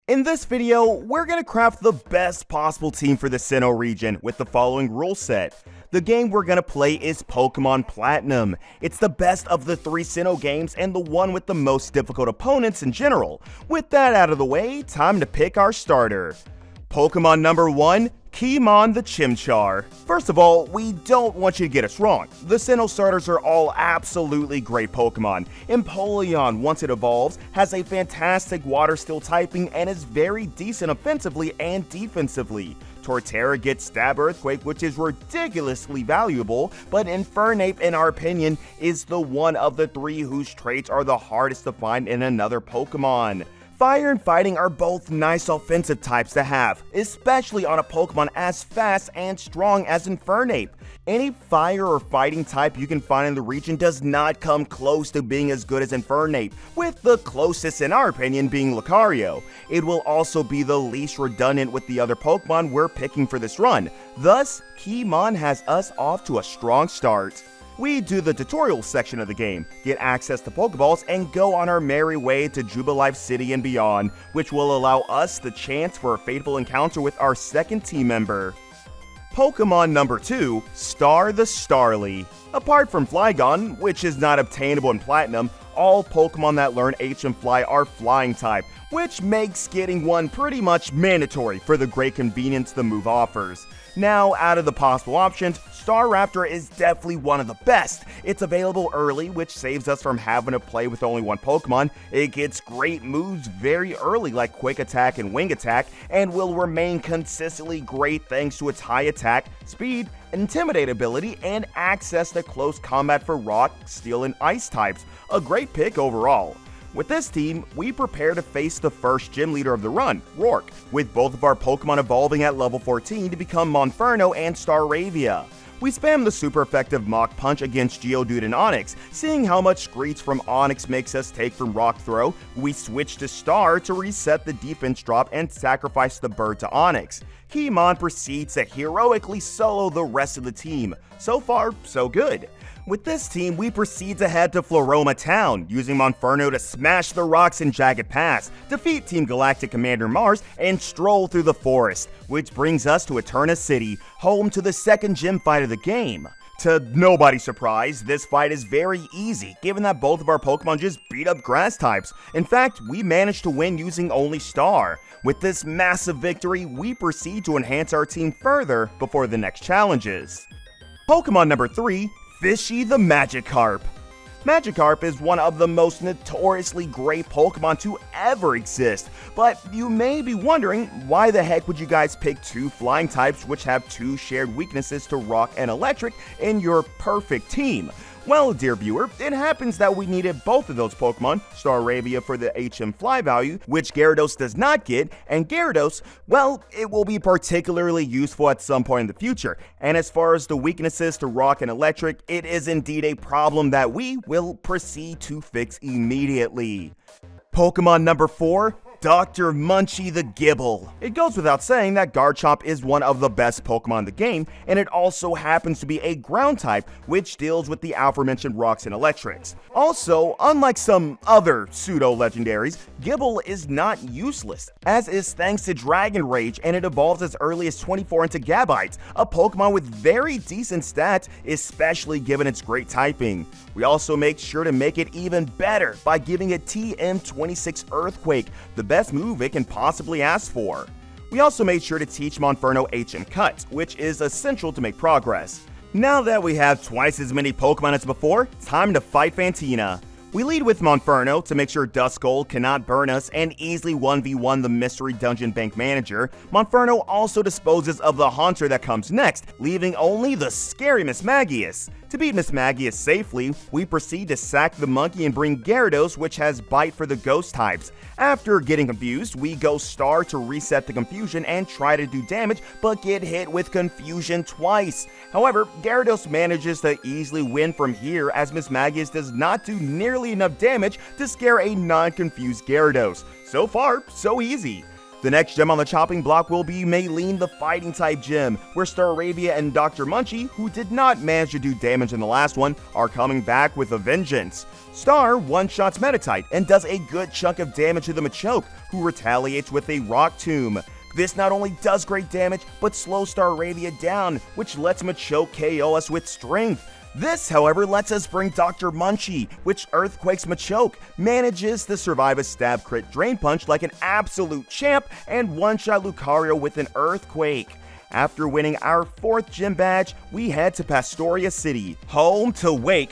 In this video, we're gonna craft the best possible team for the Sinnoh region with the following rule set. The game we're gonna play is Pokemon Platinum. It's the best of the 3 Sinnoh games and the one with the most difficult opponents in general. With that out of the way, time to pick our starter. Pokemon number 1, Keymon the Chimchar. First of all, we don't want you to get us wrong. The Sinnoh starters are all absolutely great Pokemon. Empoleon, once it evolves, has a fantastic water steel typing and is very decent offensively and defensively. Torterra gets Stab Earthquake, which is ridiculously valuable, but Infernape, in our opinion, is the one of the 3 whose traits are the hardest to find in another Pokemon. Fire and Fighting are both nice offensive types to have, especially on a Pokemon as fast and strong as Infernape. Any fire or fighting type you can find in the region does not come close to being as good as Infernape, with the closest in our opinion being Lucario. It will also be the least redundant with the other Pokemon we're picking for this run, thus Keymon has us off to a strong start. We do the tutorial section of the game, get access to Pokeballs, and go on our merry way to Jubilife City and beyond, which will allow us the chance for a fateful encounter with our second team member. Pokemon number 2, Star the Starly. Apart from Flygon, which is not obtainable in Platinum, all Pokemon that learn H and Fly are Flying type, which makes getting one pretty much mandatory for the great convenience the move offers. Now, out of the possible options, Staraptor is definitely one of the best. It's available early, which saves us from having to play with only one Pokemon. It gets great moves very early like Quick Attack and Wing Attack, and will remain consistently great thanks to its high attack, speed, Intimidate ability, and access to close combat for Rock, Steel, and Ice types. A great pick overall. With this team, we prepare to face the first gym leader of the run, Rourke, with both of our Pokemon evolving at level 14 to become Monferno and Staravia. We spam the super effective Mach Punch against Geodude and Onix. Seeing how much Screech from Onix makes us take from Rock Throw, we switch to Star to reset the defense drop and sacrifice the bird to Onix. Keymon proceeds to heroically solo the rest of the team. So far, so good. With this team, we proceed to head to Floroma Town, using Monferno to smash the rocks in Jagged Pass, defeat Team Galactic Commander Mars, and stroll through the forest, which brings us to Eterna City, home to the second gym fight of the game. To nobody's surprise, this fight is very easy, given that both of our Pokemon just beat up grass types. In fact, we managed to win using only Star. With this massive victory, we proceed to enhance our team further before the next challenges. Pokemon number 3, Fishy the Magikarp. Magikarp is one of the most notoriously great Pokemon to ever exist, but you may be wondering, why the heck would you guys pick 2 flying types which have 2 shared weaknesses to Rock and Electric in your perfect team? Well, dear viewer, it happens that we needed both of those Pokemon, Staravia for the HM Fly value, which Gyarados does not get, and Gyarados, well, it will be particularly useful at some point in the future. And as far as the weaknesses to Rock and Electric, it is indeed a problem that we will proceed to fix immediately. Pokemon number 4, Dr. Munchie the Gibble. It goes without saying that Garchomp is one of the best Pokemon in the game, and it also happens to be a ground type, which deals with the aforementioned rocks and electrics. Also, unlike some other pseudo-legendaries, Gibble is not useless, as is thanks to Dragon Rage, and it evolves as early as 24 into Gabite, a Pokemon with very decent stats, especially given its great typing. We also make sure to make it even better by giving it TM26 Earthquake, the best move it can possibly ask for. We also made sure to teach Monferno HM Cut, which is essential to make progress. Now that we have twice as many Pokemon as before, time to fight Fantina. We lead with Monferno to make sure Duskull cannot burn us and easily 1v1 the Mystery Dungeon Bank Manager. Monferno also disposes of the Haunter that comes next, leaving only the scary Mismagius. To beat Mismagius safely, we proceed to sack the monkey and bring Gyarados, which has Bite for the ghost types. After getting confused, we go Star to reset the confusion and try to do damage, but get hit with confusion twice. However, Gyarados manages to easily win from here, as Mismagius does not do nearly enough damage to scare a non-confused Gyarados. So far, so easy. The next gym on the chopping block will be Maylene, the fighting type gym, where Staravia and Dr. Munchie, who did not manage to do damage in the last one, are coming back with a vengeance. Star one-shots Metatite and does a good chunk of damage to the Machoke, who retaliates with a Rock Tomb. This not only does great damage, but slows Staravia down, which lets Machoke KO us with strength. This, however, lets us bring Dr. Munchie, which earthquakes Machoke, manages to survive a stab crit drain punch like an absolute champ, and one-shot Lucario with an earthquake. After winning our 4th gym badge, we head to Pastoria City, home to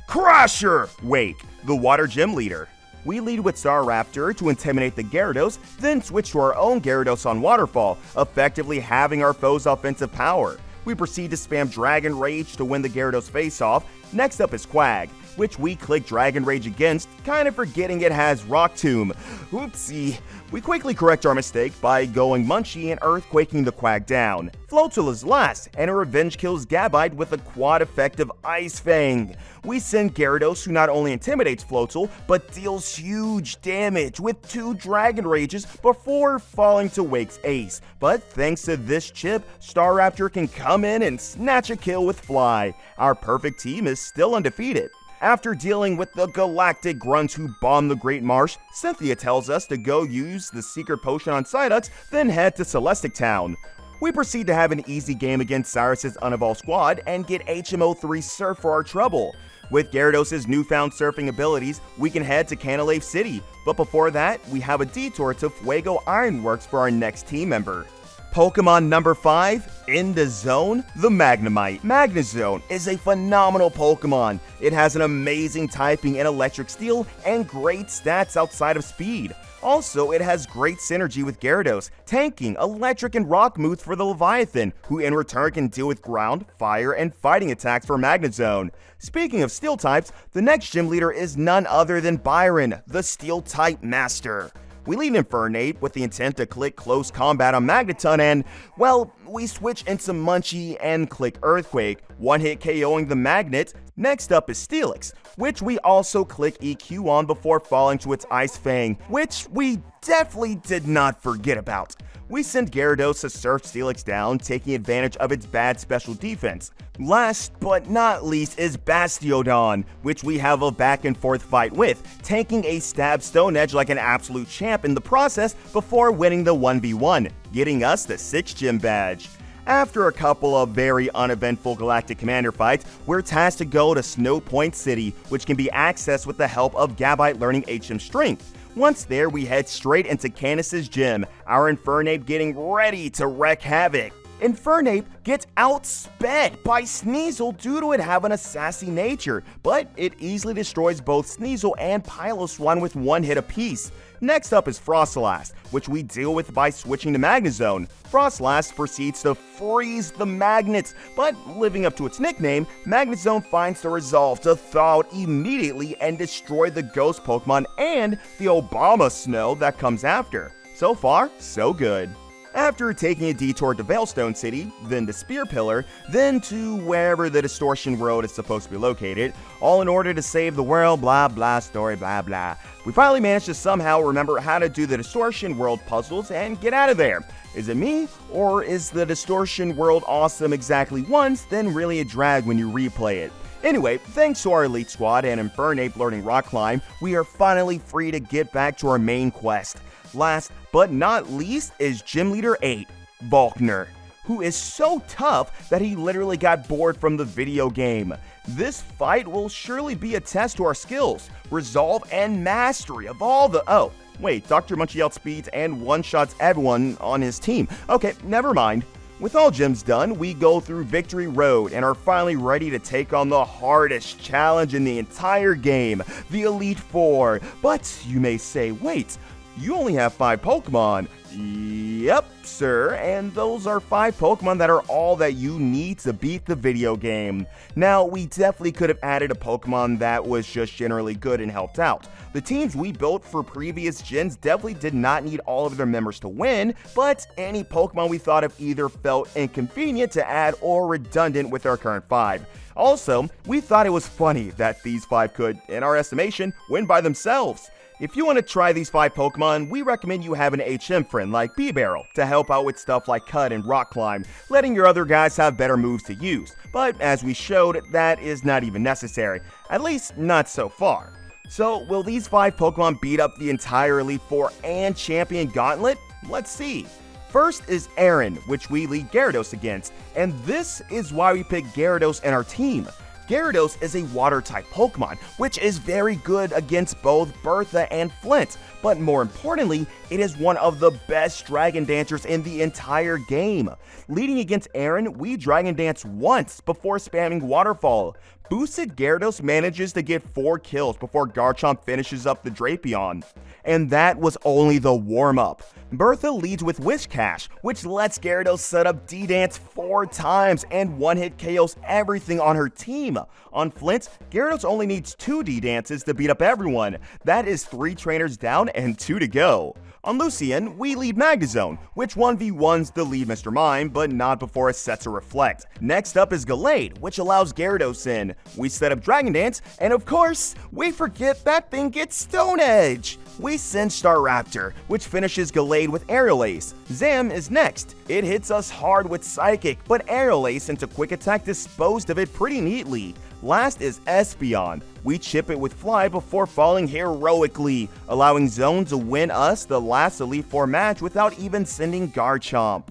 Crusher Wake, the water gym leader. We lead with Staraptor to intimidate the Gyarados, then switch to our own Gyarados on Waterfall, effectively halving our foe's offensive power. We proceed to spam Dragon Rage to win the Gyarados face-off. Next up is Quag, which we click Dragon Rage against, kind of forgetting it has Rock Tomb. Oopsie. We quickly correct our mistake by going Munchie and earthquaking the Quag down. Floatzel is last, and a revenge kills Gabite with a quad-effective Ice Fang. We send Gyarados, who not only intimidates Floatzel, but deals huge damage with 2 Dragon Rages before falling to Wake's ace. But thanks to this chip, Staraptor can come in and snatch a kill with Fly. Our perfect team is still undefeated. After dealing with the galactic grunts who bomb the Great Marsh, Cynthia tells us to go use the secret potion on Psyduck, then head to Celestic Town. We proceed to have an easy game against Cyrus's unevolved squad and get HMO3 Surf for our trouble. With Gyarados' newfound surfing abilities, we can head to Canalave City, but before that, we have a detour to Fuego Ironworks for our next team member. Pokemon number 5, in the zone, the Magnemite. Magnezone is a phenomenal Pokemon. It has an amazing typing in Electric Steel and great stats outside of speed. Also, it has great synergy with Gyarados, tanking Electric and Rock moves for the Leviathan, who in return can deal with ground, fire, and fighting attacks for Magnezone. Speaking of Steel types, the next gym leader is none other than Byron, the Steel type master. We lead Infernape with the intent to click Close Combat on Magneton and, well, we switch into Munchie and click Earthquake, one-hit KOing the Magnet. Next up is Steelix, which we also click EQ on before falling to its Ice Fang, which we definitely did not forget about. We send Gyarados to surf Steelix down, taking advantage of its bad special defense. Last but not least is Bastiodon, which we have a back and forth fight with, tanking a stab Stone Edge like an absolute champ in the process before winning the 1v1, getting us the 6th gym badge. After a couple of very uneventful Galactic Commander fights, we're tasked to go to Snow Point City, which can be accessed with the help of Gabite learning HM Strength. Once there, we head straight into Canis's gym, our Infernape getting ready to wreak havoc. Infernape gets outsped by Sneasel due to it having a sassy nature, but it easily destroys both Sneasel and Piloswine with one hit apiece. Next up is Frostlass, which we deal with by switching to Magnezone. Frostlass proceeds to freeze the magnets, but living up to its nickname, Magnezone finds the resolve to thaw out immediately and destroy the ghost Pokemon and the Obama snow that comes after. So far, so good. After taking a detour to Veilstone City, then to Spear Pillar, then to wherever the Distortion World is supposed to be located, all in order to save the world, blah blah story blah blah. We finally managed to somehow remember how to do the Distortion World puzzles and get out of there. Is it me, or is the Distortion World awesome exactly once, then really a drag when you replay it? Anyway, thanks to our elite squad and Infernape learning Rock Climb, we are finally free to get back to our main quest. Last but not least is Gym Leader 8, Volkner, who is so tough that he literally got bored from the video game. This fight will surely be a test to our skills, resolve, and mastery of all the— oh, wait, Dr. Munchie outspeeds and one-shots everyone on his team. Okay, never mind. With all gyms done, we go through Victory Road and are finally ready to take on the hardest challenge in the entire game, the Elite Four. But you may say, wait, you only have 5 Pokemon. Yep, sir, and those are 5 Pokemon that are all that you need to beat the video game. Now, we definitely could have added a Pokemon that was just generally good and helped out. The teams we built for previous gens definitely did not need all of their members to win, but any Pokemon we thought of either felt inconvenient to add or redundant with our current 5. Also, we thought it was funny that these 5 could, in our estimation, win by themselves. If you want to try these 5 Pokemon, we recommend you have an HM friend like B-Barrel to help out with stuff like Cut and Rock Climb, letting your other guys have better moves to use. But as we showed, that is not even necessary, at least not so far. So will these 5 Pokemon beat up the entire Elite Four and Champion Gauntlet? Let's see. First is Aaron, which we lead Gyarados against, and this is why we picked Gyarados in our team. Gyarados is a water-type Pokemon, which is very good against both Bertha and Flint, but more importantly, it is one of the best Dragon Dancers in the entire game. Leading against Aaron, we Dragon Dance once before spamming Waterfall. Boosted Gyarados manages to get 4 kills before Garchomp finishes up the Drapion. And that was only the warm-up. Bertha leads with Whiscash, which lets Gyarados set up D-Dance 4 times and one-hit KOs everything on her team. On Flint, Gyarados only needs 2 D-Dances to beat up everyone. That is 3 trainers down and 2 to go. On Lucian, we lead Magnezone, which 1v1s the lead Mr. Mime, but not before it sets a Reflect. Next up is Gallade, which allows Gyarados in. We set up Dragon Dance, and of course, we forget that thing gets Stone Edge. We send Staraptor, which finishes Gallade with Aerial Ace. Zam is next. It hits us hard with Psychic, but Aerial Ace into Quick Attack disposed of it pretty neatly. Last is Espeon. We chip it with Fly before falling heroically, allowing Zone to win us the last Elite Four match without even sending Garchomp.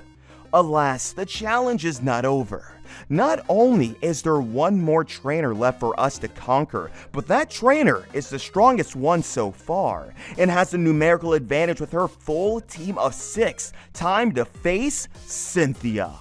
Alas, the challenge is not over. Not only is there one more trainer left for us to conquer, but that trainer is the strongest one so far, and has a numerical advantage with her full team of 6. Time to face Cynthia.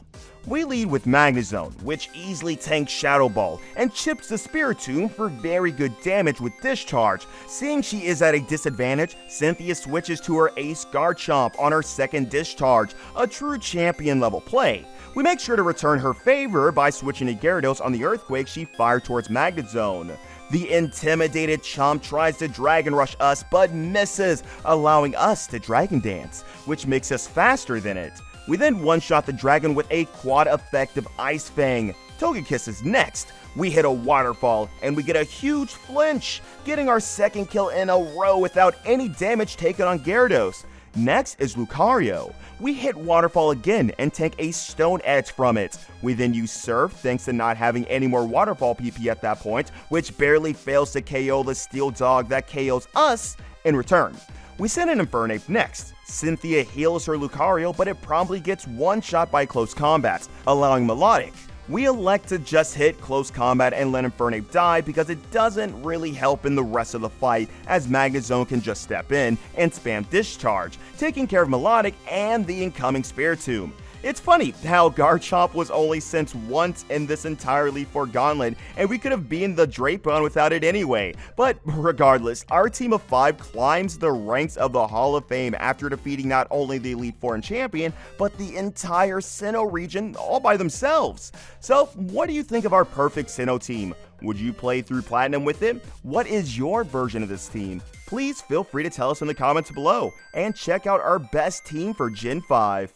We lead with Magnezone, which easily tanks Shadow Ball and chips the Spiritomb for very good damage with Discharge. Seeing she is at a disadvantage, Cynthia switches to her Ace Garchomp on her second Discharge, a true champion level play. We make sure to return her favor by switching to Gyarados on the Earthquake she fired towards Magnezone. The intimidated Chomp tries to Dragon Rush us but misses, allowing us to Dragon Dance, which makes us faster than it. We then one-shot the dragon with a quad-effective Ice Fang. Togekiss is next. We hit a Waterfall, and we get a huge flinch, getting our second kill in a row without any damage taken on Gyarados. Next is Lucario. We hit Waterfall again and take a Stone Edge from it. We then use Surf thanks to not having any more Waterfall PP at that point, which barely fails to KO the Steel Dog that KOs us in return. We send an Infernape next. Cynthia heals her Lucario, but it promptly gets one-shot by Close Combat, allowing Melodic. We elect to just hit Close Combat and let Infernape die because it doesn't really help in the rest of the fight, as Magnezone can just step in and spam Discharge, taking care of Melodic and the incoming Spiritomb. It's funny how Garchomp was only sent once in this entire Elite Four Gauntlet, and we could have beaten the Drapion without it anyway. But regardless, our team of 5 climbs the ranks of the Hall of Fame after defeating not only the Elite Four and Champion, but the entire Sinnoh region all by themselves. So, what do you think of our perfect Sinnoh team? Would you play through Platinum with it? What is your version of this team? Please feel free to tell us in the comments below, and check out our best team for Gen 5.